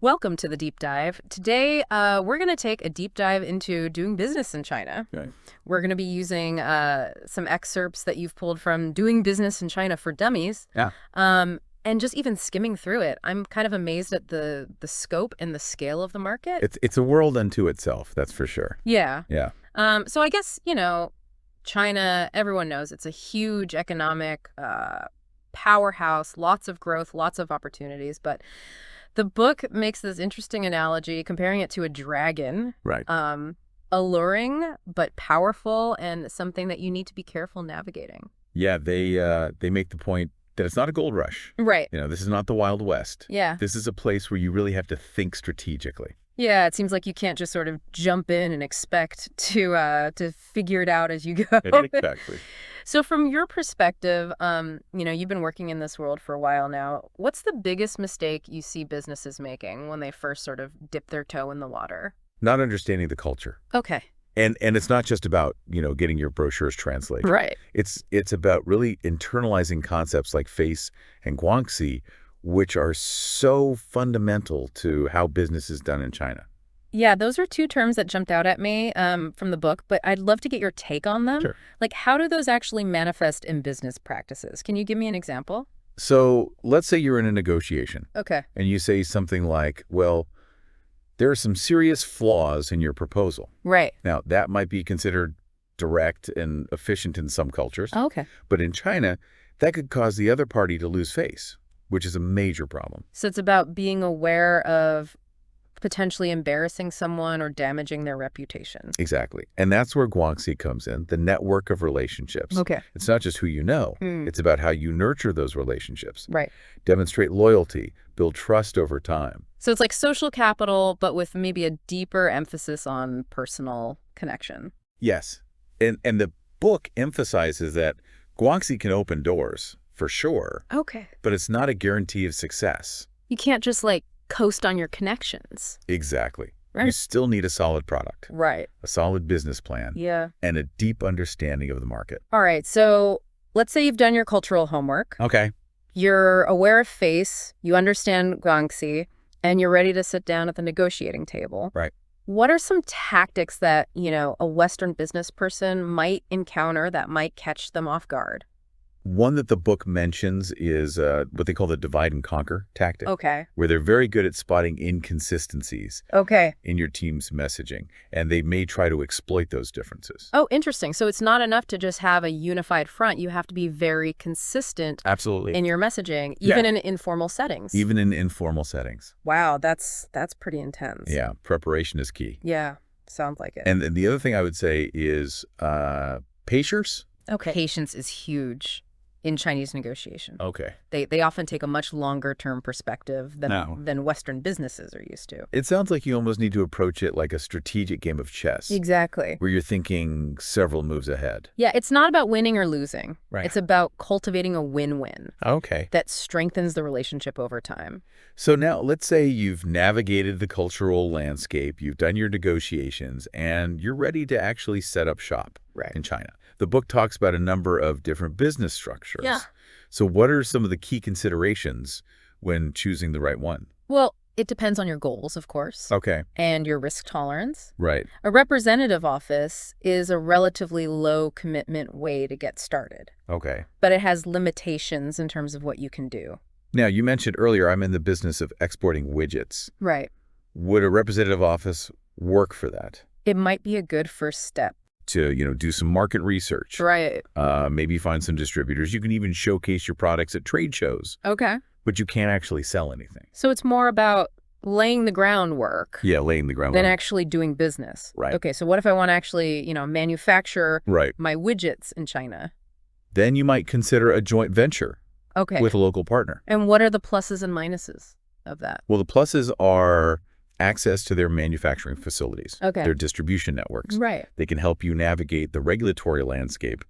Welcome to the deep dive. Today, we're going to take a deep dive into doing business in China. Okay. We're going to be using some excerpts that you've pulled from Doing Business in China for Dummies. Yeah. And just even skimming through it, I'm kind of amazed at the scope and the scale of the market. It's a world unto itself, that's for sure. Yeah. Yeah. So I guess, China, everyone knows it's a huge economic powerhouse, lots of growth, lots of opportunities, but the book makes this interesting analogy, comparing it to a dragon. Right. Alluring, but powerful, and something that you need to be careful navigating. Yeah, they make the point that it's not a gold rush. Right. This is not the Wild West. Yeah. This is a place where you really have to think strategically. Yeah, it seems like you can't just sort of jump in and expect to figure it out as you go. Exactly. So from your perspective, you've been working in this world for a while now. What's the biggest mistake you see businesses making when they first sort of dip their toe in the water? Not understanding the culture. Okay. And it's not just about, getting your brochures translated. Right. It's about really internalizing concepts like face and guangxi, which are so fundamental to how business is done in China. Yeah, those are two terms that jumped out at me from the book, but I'd love to get your take on them. Sure. Like, how do those actually manifest in business practices? Can you give me an example? So let's say you're in a negotiation. Okay. And you say something like, well, there are some serious flaws in your proposal. Right. Now, that might be considered direct and efficient in some cultures. Oh, okay. But in China, that could cause the other party to lose face, which is a major problem. So it's about being aware of potentially embarrassing someone or damaging their reputation. Exactly. And that's where guangxi comes in, the network of relationships. Okay. It's not just who you know. It's about how you nurture those relationships. Right. Demonstrate loyalty, build trust over time. So it's like social capital, but with maybe a deeper emphasis on personal connection. Yes. And the book emphasizes that guangxi can open doors, for sure. Okay. But it's not a guarantee of success. You can't just coast on your connections. Exactly. Right. You still need a solid product, Right. a solid business plan, Yeah. and a deep understanding of the market. All right. So let's say you've done your cultural homework. Okay. You're aware of face, you understand guangxi, and you're ready to sit down at the negotiating table. Right. What are some tactics that, a Western business person might encounter that might catch them off guard? One that the book mentions is what they call the divide and conquer tactic, Okay. where they're very good at spotting inconsistencies Okay. in your team's messaging, and they may try to exploit those differences. Oh, interesting. So it's not enough to just have a unified front. You have to be very consistent Absolutely. in your messaging, even in informal settings. Even in informal settings. Wow, that's pretty intense. Yeah, preparation is key. Yeah, sounds like it. And the other thing I would say is patience. Okay. Patience is huge in Chinese negotiation. Okay. They often take a much longer term perspective No. than Western businesses are used to. It sounds like you almost need to approach it like a strategic game of chess, Exactly. where you're thinking several moves ahead. Yeah, it's not about winning or losing. Right. It's about cultivating a win-win Okay. that strengthens the relationship over time. So now let's say you've navigated the cultural landscape, you've done your negotiations, and you're ready to actually set up shop in China. The book talks about a number of different business structures. Yeah. So what are some of the key considerations when choosing the right one? Well, it depends on your goals, of course, Okay. and your risk tolerance. Right. A representative office is a relatively low commitment way to get started, Okay. but it has limitations in terms of what you can do. Now, you mentioned earlier I'm in the business of exporting widgets. Right. Would a representative office work for that? It might be a good first step. To, do some market research. Right. Maybe find some distributors. You can even showcase your products at trade shows, Okay. but you can't actually sell anything. So it's more about laying the groundwork Yeah, laying the than groundwork. actually doing business. Right. Okay, so what if I want to actually, manufacture Right. my widgets in China? Then you might consider a joint venture Okay. with a local partner. And what are the pluses and minuses of that? Well, the pluses are access to their manufacturing facilities, Okay. their distribution networks. Right. They can help you navigate the regulatory landscape,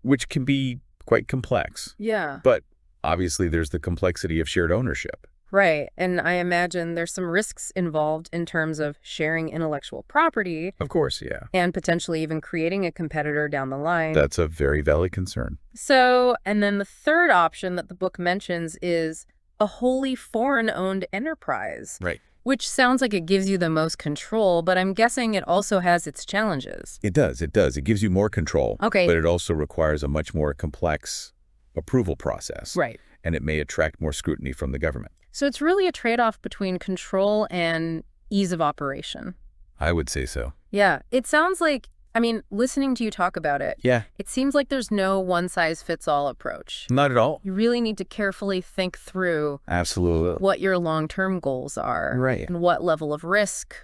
which can be quite complex. Yeah. But obviously, there's the complexity of shared ownership. Right. And I imagine there's some risks involved in terms of sharing intellectual property Of course, yeah. and potentially even creating a competitor down the line. That's a very valid concern. So, and then the third option that the book mentions is a wholly foreign-owned enterprise, Right. which sounds like it gives you the most control, but I'm guessing it also has its challenges. It does. It does. It gives you more control, Okay, but it also requires a much more complex approval process, right. and it may attract more scrutiny from the government. So it's really a trade-off between control and ease of operation. I would say so. Yeah, it sounds like, I mean, listening to you talk about it, Yeah. it seems like there's no one-size-fits-all approach. Not at all. You really need to carefully think through Absolutely. what your long-term goals are Right. and what level of risk.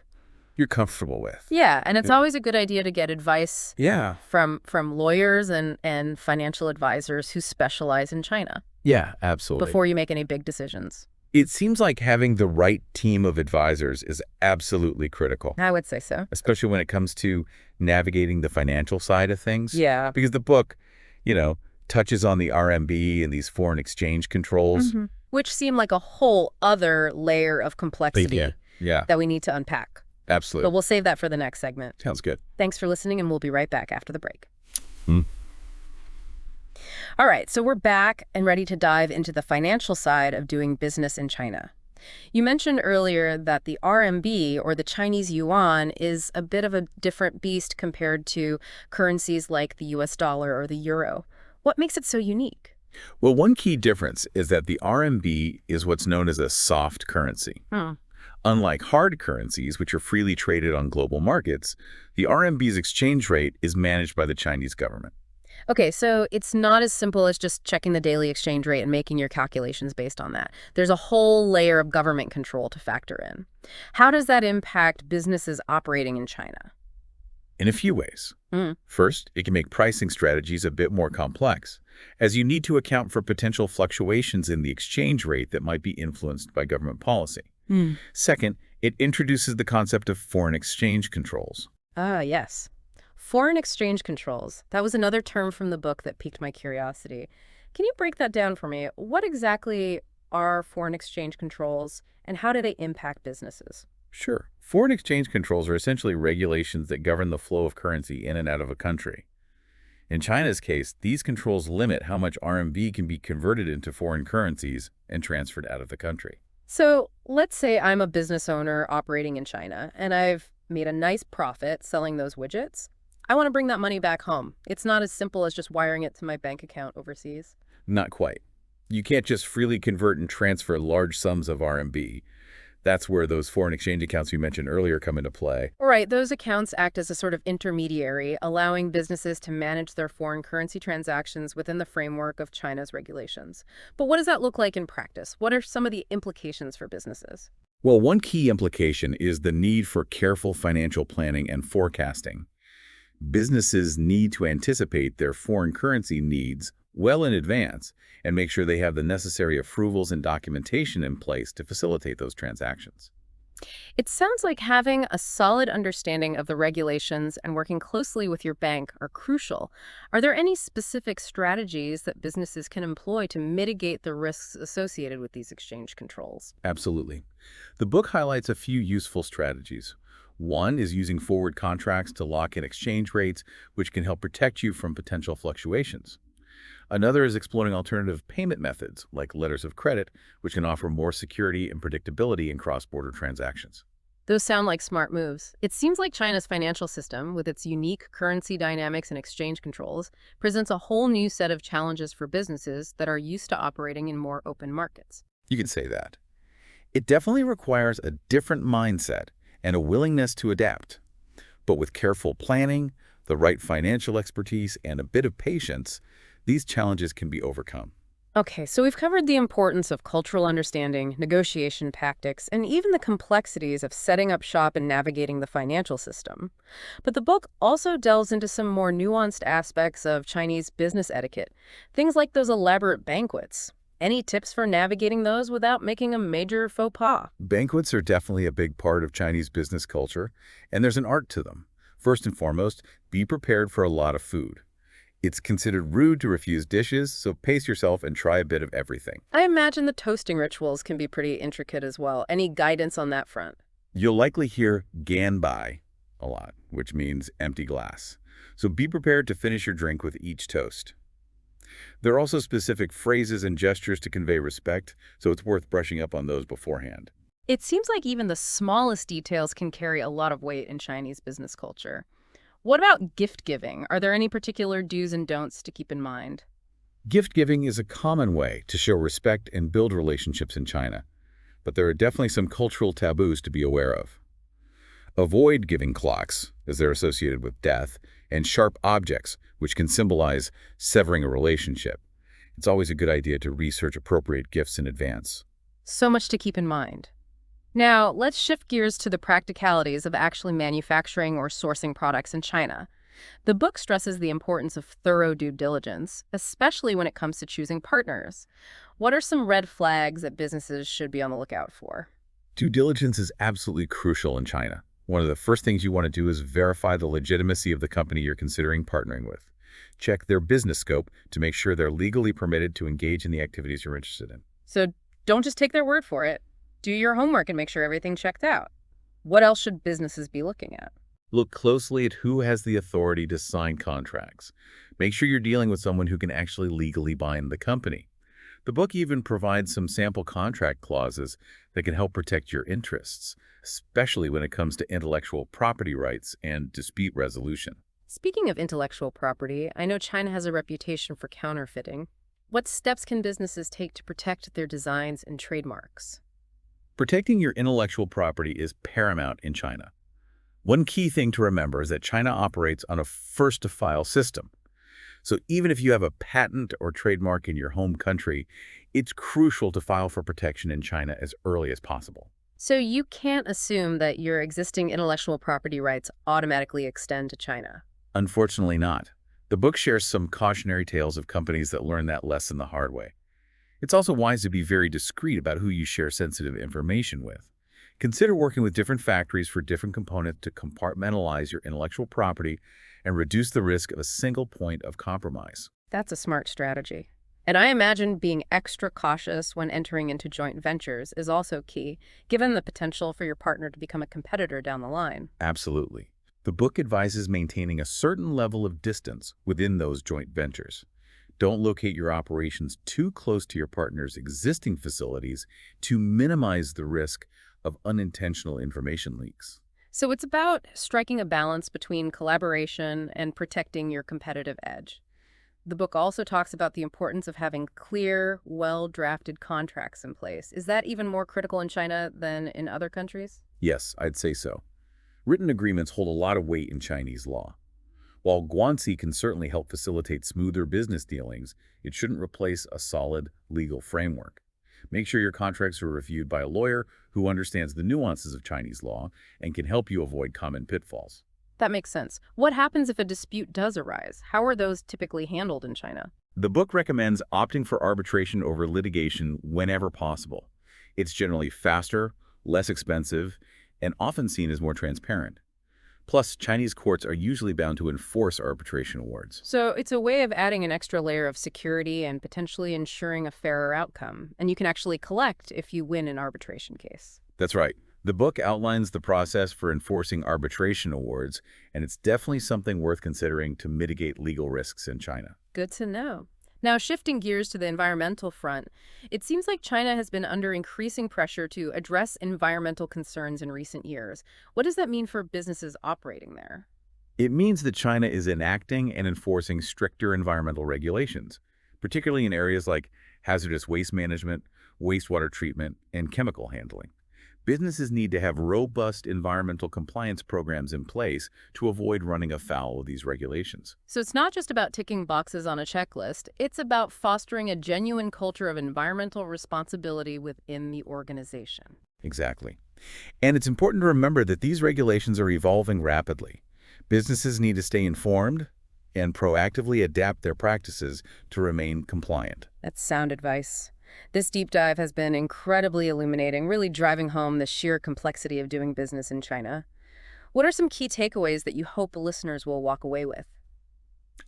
You're comfortable with. Yeah, and it's always a good idea to get advice Yeah. from lawyers and financial advisors who specialize in China Yeah, absolutely. before you make any big decisions. It seems like having the right team of advisors is absolutely critical, I would say so. especially when it comes to navigating the financial side of things. Yeah. Because the book, touches on the RMB and these foreign exchange controls. Which seem like a whole other layer of complexity Yeah, that we need to unpack. But absolutely. we'll save that for the next segment. Sounds good. Thanks for listening, and we'll be right back after the break. Hmm. All right, so we're back and ready to dive into the financial side of doing business in China. You mentioned earlier that the RMB, or the Chinese yuan, is a bit of a different beast compared to currencies like the US dollar or the euro. What makes it so unique? Well, one key difference is that the RMB is what's known as a soft currency. Unlike hard currencies, which are freely traded on global markets, the RMB's exchange rate is managed by the Chinese government. Okay, so it's not as simple as just checking the daily exchange rate and making your calculations based on that. There's a whole layer of government control to factor in. How does that impact businesses operating in China? In a few ways. First, it can make pricing strategies a bit more complex, as you need to account for potential fluctuations in the exchange rate that might be influenced by government policy. Second, it introduces the concept of foreign exchange controls. Ah, yes. Foreign exchange controls. That was another term from the book that piqued my curiosity. Can you break that down for me? What exactly are foreign exchange controls, and how do they impact businesses? Sure. Foreign exchange controls are essentially regulations that govern the flow of currency in and out of a country. In China's case, these controls limit how much RMB can be converted into foreign currencies and transferred out of the country. So let's say I'm a business owner operating in China, and I've made a nice profit selling those widgets. I want to bring that money back home. It's not as simple as just wiring it to my bank account overseas. Not quite. You can't just freely convert and transfer large sums of RMB. That's where those foreign exchange accounts you mentioned earlier come into play. All right, those accounts act as a sort of intermediary, allowing businesses to manage their foreign currency transactions within the framework of China's regulations. But what does that look like in practice? What are some of the implications for businesses? Well, one key implication is the need for careful financial planning and forecasting. Businesses need to anticipate their foreign currency needs well in advance and make sure they have the necessary approvals and documentation in place to facilitate those transactions. It sounds like having a solid understanding of the regulations and working closely with your bank are crucial. Are there any specific strategies that businesses can employ to mitigate the risks associated with these exchange controls? Absolutely. The book highlights a few useful strategies. One is using forward contracts to lock in exchange rates, which can help protect you from potential fluctuations. Another is exploring alternative payment methods, like letters of credit, which can offer more security and predictability in cross-border transactions. Those sound like smart moves. It seems like China's financial system, with its unique currency dynamics and exchange controls, presents a whole new set of challenges for businesses that are used to operating in more open markets. You can say that. It definitely requires a different mindset and a willingness to adapt. But with careful planning, the right financial expertise, and a bit of patience, these challenges can be overcome. Okay, so we've covered the importance of cultural understanding, negotiation tactics, and even the complexities of setting up shop and navigating the financial system. But the book also delves into some more nuanced aspects of Chinese business etiquette, things like those elaborate banquets. Any tips for navigating those without making a major faux pas? Banquets are definitely a big part of Chinese business culture, and there's an art to them. First and foremost, be prepared for a lot of food. It's considered rude to refuse dishes, so pace yourself and try a bit of everything. I imagine the toasting rituals can be pretty intricate as well. Any guidance on that front? You'll likely hear "ganbai" a lot, which means empty glass. So be prepared to finish your drink with each toast. There are also specific phrases and gestures to convey respect, so it's worth brushing up on those beforehand. It seems like even the smallest details can carry a lot of weight in Chinese business culture. What about gift giving? Are there any particular do's and don'ts to keep in mind? Gift giving is a common way to show respect and build relationships in China, but there are definitely some cultural taboos to be aware of. Avoid giving clocks, as they're associated with death, and sharp objects, which can symbolize severing a relationship. It's always a good idea to research appropriate gifts in advance. So much to keep in mind. Now, let's shift gears to the practicalities of actually manufacturing or sourcing products in China. The book stresses the importance of thorough due diligence, especially when it comes to choosing partners. What are some red flags that businesses should be on the lookout for? Due diligence is absolutely crucial in China. One of the first things you want to do is verify the legitimacy of the company you're considering partnering with. Check their business scope to make sure they're legally permitted to engage in the activities you're interested in. So don't just take their word for it. Do your homework and make sure everything's checked out. What else should businesses be looking at? Look closely at who has the authority to sign contracts. Make sure you're dealing with someone who can actually legally bind the company. The book even provides some sample contract clauses that can help protect your interests, especially when it comes to intellectual property rights and dispute resolution. Speaking of intellectual property, I know China has a reputation for counterfeiting. What steps can businesses take to protect their designs and trademarks? Protecting your intellectual property is paramount in China. One key thing to remember is that China operates on a first-to-file system. So even if you have a patent or trademark in your home country, it's crucial to file for protection in China as early as possible. So you can't assume that your existing intellectual property rights automatically extend to China. Unfortunately not. The book shares some cautionary tales of companies that learn that lesson the hard way. It's also wise to be very discreet about who you share sensitive information with. Consider working with different factories for different components to compartmentalize your intellectual property and reduce the risk of a single point of compromise. That's a smart strategy. And I imagine being extra cautious when entering into joint ventures is also key, given the potential for your partner to become a competitor down the line. Absolutely. The book advises maintaining a certain level of distance within those joint ventures. Don't locate your operations too close to your partner's existing facilities to minimize the risk of unintentional information leaks. So it's about striking a balance between collaboration and protecting your competitive edge. The book also talks about the importance of having clear, well-drafted contracts in place. Is that even more critical in China than in other countries? Yes, I'd say so. Written agreements hold a lot of weight in Chinese law. While guanxi can certainly help facilitate smoother business dealings, it shouldn't replace a solid legal framework. Make sure your contracts are reviewed by a lawyer who understands the nuances of Chinese law and can help you avoid common pitfalls. That makes sense. What happens if a dispute does arise? How are those typically handled in China? The book recommends opting for arbitration over litigation whenever possible. It's generally faster, less expensive, and often seen as more transparent. Plus, Chinese courts are usually bound to enforce arbitration awards. So it's a way of adding an extra layer of security and potentially ensuring a fairer outcome. And you can actually collect if you win an arbitration case. That's right. The book outlines the process for enforcing arbitration awards, and it's definitely something worth considering to mitigate legal risks in China. Good to know. Now, shifting gears to the environmental front, it seems like China has been under increasing pressure to address environmental concerns in recent years. What does that mean for businesses operating there? It means that China is enacting and enforcing stricter environmental regulations, particularly in areas like hazardous waste management, wastewater treatment, and chemical handling. Businesses need to have robust environmental compliance programs in place to avoid running afoul of these regulations. So it's not just about ticking boxes on a checklist. It's about fostering a genuine culture of environmental responsibility within the organization. Exactly. And it's important to remember that these regulations are evolving rapidly. Businesses need to stay informed and proactively adapt their practices to remain compliant. That's sound advice. This deep dive has been incredibly illuminating, really driving home the sheer complexity of doing business in China. What are some key takeaways that you hope listeners will walk away with?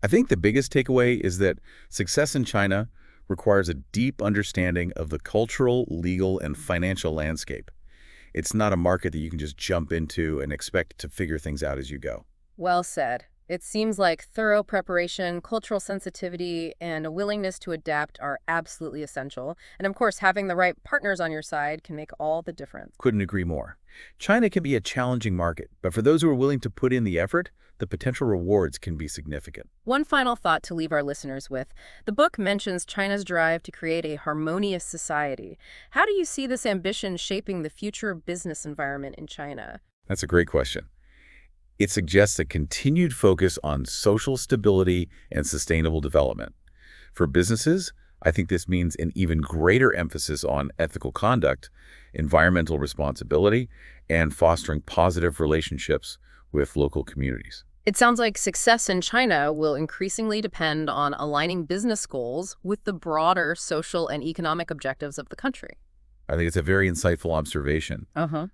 I think the biggest takeaway is that success in China requires a deep understanding of the cultural, legal, and financial landscape. It's not a market that you can just jump into and expect to figure things out as you go. Well said. It seems like thorough preparation, cultural sensitivity, and a willingness to adapt are absolutely essential. And of course, having the right partners on your side can make all the difference. Couldn't agree more. China can be a challenging market, but for those who are willing to put in the effort, the potential rewards can be significant. One final thought to leave our listeners with. The book mentions China's drive to create a harmonious society. How do you see this ambition shaping the future business environment in China? That's a great question. It suggests a continued focus on social stability and sustainable development. For businesses, I think this means an even greater emphasis on ethical conduct, environmental responsibility, and fostering positive relationships with local communities. It sounds like success in China will increasingly depend on aligning business goals with the broader social and economic objectives of the country. I think it's a very insightful observation. Uh-huh.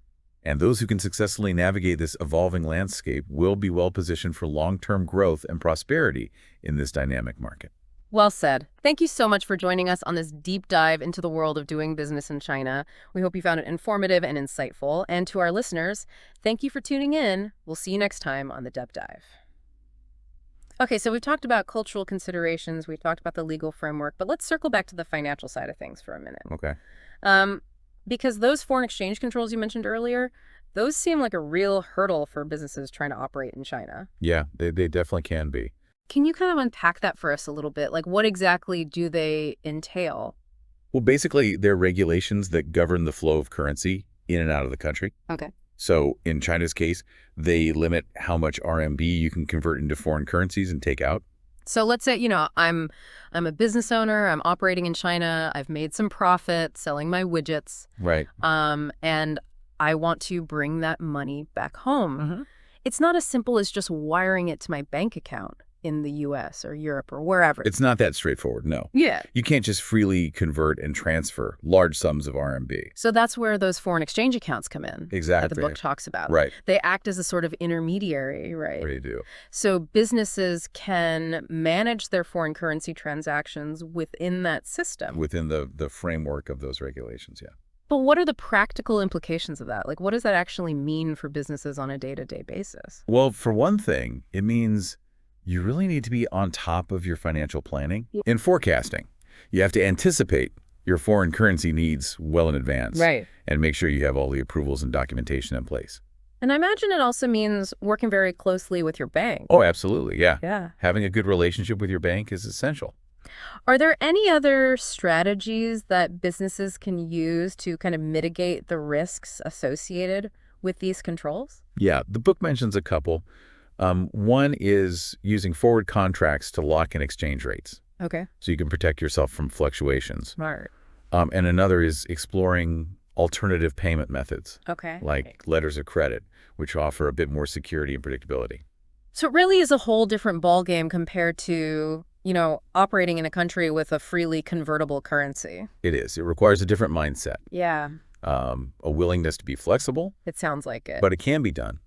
And those who can successfully navigate this evolving landscape will be well positioned for long-term growth and prosperity in this dynamic market. Well said. Thank you so much for joining us on this deep dive into the world of doing business in China. We hope you found it informative and insightful. And to our listeners, thank you for tuning in. We'll see you next time on the Deep Dive. Okay, so we've talked about cultural considerations, we've talked about the legal framework, but let's circle back to the financial side of things for a minute. Okay. Because those foreign exchange controls you mentioned earlier, those seem like a real hurdle for businesses trying to operate in China. Yeah, they definitely can be. Can you kind of unpack that for us a little bit? Like, what exactly do they entail? Well, basically, they're regulations that govern the flow of currency in and out of the country. Okay. So in China's case, they limit how much RMB you can convert into foreign currencies and take out. So let's say, I'm a business owner, I'm operating in China, I've made some profit selling my widgets. Right. And I want to bring that money back home. Mm-hmm. It's not as simple as just wiring it to my bank account in the US or Europe or wherever. It's not that straightforward, no. Yeah. You can't just freely convert and transfer large sums of RMB. So that's where those foreign exchange accounts come in. Exactly. That the book talks about. Right. They act as a sort of intermediary, right? They do. So businesses can manage their foreign currency transactions within that system. Within the framework of those regulations, yeah. But what are the practical implications of that? Like, what does that actually mean for businesses on a day-to-day basis? Well, for one thing, it means you really need to be on top of your financial planning and forecasting. You have to anticipate your foreign currency needs well in advance. Right. And make sure you have all the approvals and documentation in place. And I imagine it also means working very closely with your bank. Oh, absolutely, yeah. Yeah. Having a good relationship with your bank is essential. Are there any other strategies that businesses can use to kind of mitigate the risks associated with these controls? Yeah, the book mentions a couple. One is using forward contracts to lock in exchange rates. Okay. So you can protect yourself from fluctuations. Smart. And another is exploring alternative payment methods. Okay. Like letters of credit, which offer a bit more security and predictability. So it really is a whole different ballgame compared to, operating in a country with a freely convertible currency. It is. It requires a different mindset, Yeah. a willingness to be flexible, It sounds like it. but it can be done.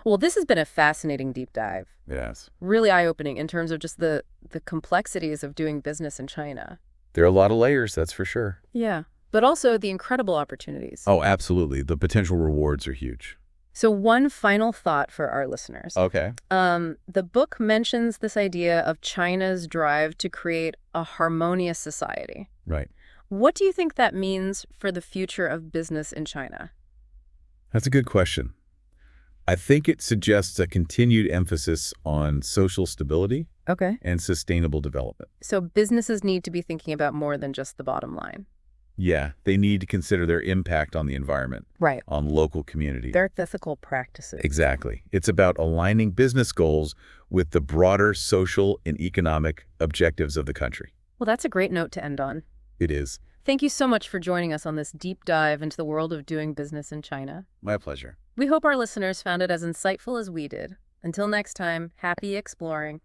Well, this has been a fascinating deep dive. Yes. Really eye-opening in terms of just the complexities of doing business in China. There are a lot of layers, that's for sure. Yeah. But also the incredible opportunities. Oh, absolutely. The potential rewards are huge. So one final thought for our listeners. Okay. The book mentions this idea of China's drive to create a harmonious society. Right. What do you think that means for the future of business in China? That's a good question. I think it suggests a continued emphasis on social stability Okay. and sustainable development. So businesses need to be thinking about more than just the bottom line. Yeah, they need to consider their impact on the environment, Right. on local communities. Their ethical practices. Exactly. It's about aligning business goals with the broader social and economic objectives of the country. Well, that's a great note to end on. It is. Thank you so much for joining us on this deep dive into the world of doing business in China. My pleasure. We hope our listeners found it as insightful as we did. Until next time, happy exploring.